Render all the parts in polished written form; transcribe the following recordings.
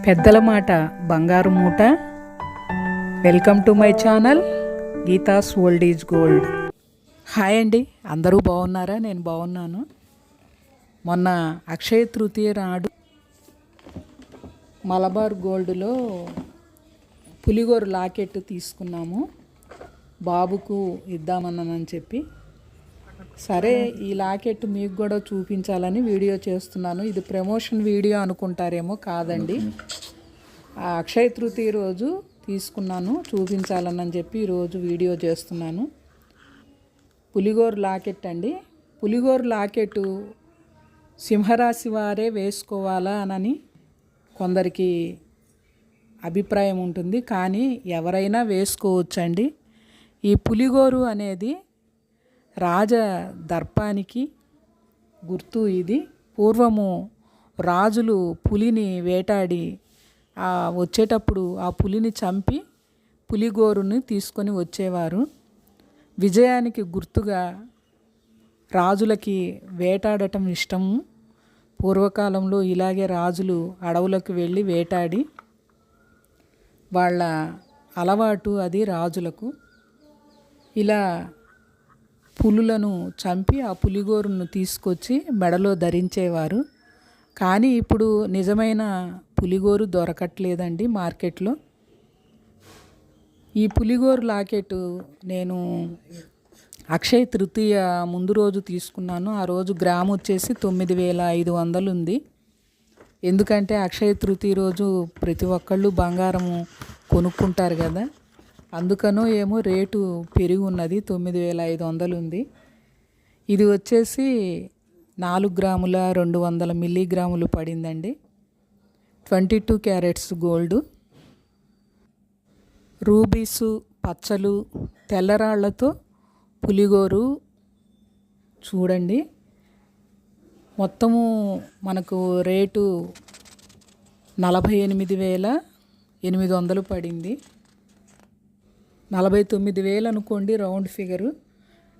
పెద్దల మాట బంగారు మూట. Welcome to my channel Geetha's old is gold. Hi అండి, అందరూ బాగున్నారా? నేను బాగున్నాను. మొన్న అక్షయ తృతీయ నాడు మలబార్ గోల్డ్లో పులిగోరు లాకెట్ తీసుకున్నాము. బాబుకు ఇద్దామన్నానని చెప్పి, సరే ఈ లాకెట్ మీకు కూడా చూపించాలని వీడియో చేస్తున్నాను. ఇది ప్రమోషన్ వీడియో అనుకుంటారేమో, కాదండి. ఆ అక్షయ తృతీయ రోజు తీసుకున్నాను, చూపించాలని చెప్పి ఈరోజు వీడియో చేస్తున్నాను. పులిగోరు లాకెట్ అండి. పులిగోరు లాకెట్ సింహరాశి వారే వేసుకోవాలా అని కొందరికి అభిప్రాయం ఉంటుంది, కానీ ఎవరైనా వేసుకోవచ్చండి. ఈ పులిగోరు అనేది రాజ దర్పానికి గుర్తు. ఇది పూర్వము రాజులు పులిని వేటాడి వచ్చేటప్పుడు ఆ పులిని చంపి పులిగోరుని తీసుకొని వచ్చేవారు. విజయానికి గుర్తుగా రాజులకి వేటాడటం ఇష్టము. పూర్వకాలంలో ఇలాగే రాజులు అడవులకు వెళ్ళి వేటాడి, వాళ్ళ అలవాటు అది రాజులకు. ఇలా పులులను చంపి ఆ పులిగోరును తీసుకొచ్చి మెడలో ధరించేవారు. కానీ ఇప్పుడు నిజమైన పులిగోరు దొరకట్లేదండి మార్కెట్లో. ఈ పులిగోరు లాకెట్ నేను అక్షయ తృతీయ ముందు రోజు తీసుకున్నాను. ఆ రోజు గ్రాము వచ్చేసి 9,500 ఉంది. ఎందుకంటే అక్షయ తృతీయ రోజు ప్రతి ఒక్కళ్ళు బంగారము కొనుక్కుంటారు కదా, అందుకనో ఏమో రేటు పెరిగి ఉన్నది. 9,500 ఉంది. ఇది వచ్చేసి 4 గ్రాముల 200 మిల్లీగ్రాములు పడిందండి. 22 క్యారెట్స్ గోల్డ్. రూబీసు, పచ్చలు, తెల్లరాళ్లతో పులిగోరు చూడండి. మొత్తము మనకు రేటు 48,800 పడింది. 49,000 అనుకోండి రౌండ్ ఫిగరు.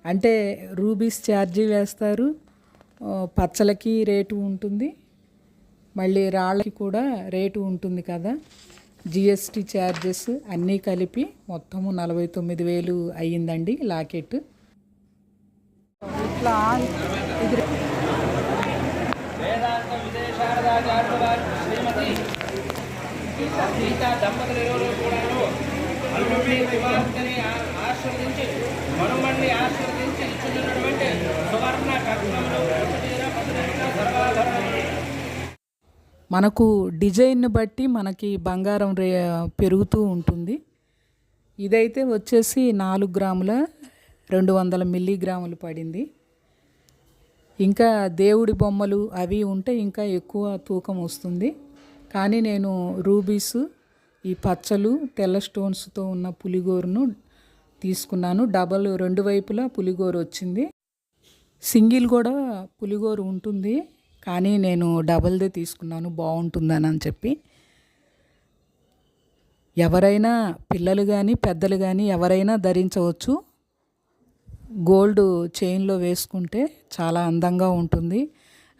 అంటే రూబీస్ ఛార్జీ వేస్తారు, పచ్చలకి రేటు ఉంటుంది, మళ్ళీ రాళ్ళకి కూడా రేటు ఉంటుంది కదా, జిఎస్టీ ఛార్జెస్ అన్నీ కలిపి మొత్తము 49,000 అయ్యిందండి లాకెట్. ఇట్లా ఇది మనకు డిజైన్ను బట్టి మనకి బంగారం పెరుగుతూ ఉంటుంది. ఇదైతే వచ్చేసి 4 గ్రాముల 200 మిల్లీగ్రాములు పడింది. ఇంకా దేవుడి బొమ్మలు అవి ఉంటే ఇంకా ఎక్కువ తూకం వస్తుంది. కానీ నేను రూబీస్, ఈ పచ్చలు, తెల్ల స్టోన్స్తో ఉన్న పులిగోరును తీసుకున్నాను. డబల్ 2 వైపులా పులిగోరు వచ్చింది. సింగిల్ కూడా పులిగోరు ఉంటుంది, కానీ నేను డబల్దే తీసుకున్నాను, బాగుంటుందని చెప్పి. ఎవరైనా పిల్లలు కానీ పెద్దలు కానీ ఎవరైనా ధరించవచ్చు. గోల్డ్ చైన్లో వేసుకుంటే చాలా అందంగా ఉంటుంది.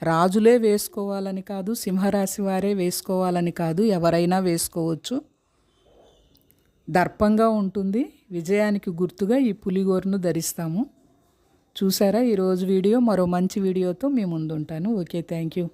రాజులే వేసుకోవాలని కాదు, సింహరాశి వారే వేసుకోవాలని కాదు, ఎవరైనా వేసుకోవచ్చు. దర్పంగా ఉంటుంది. విజయానికి గుర్తుగా ఈ పులిగోరును ధరిస్తాము. చూసారా ఈరోజు వీడియో. మరో మంచి వీడియోతో మీ ముందు ఉంటాను. Okay, thank you.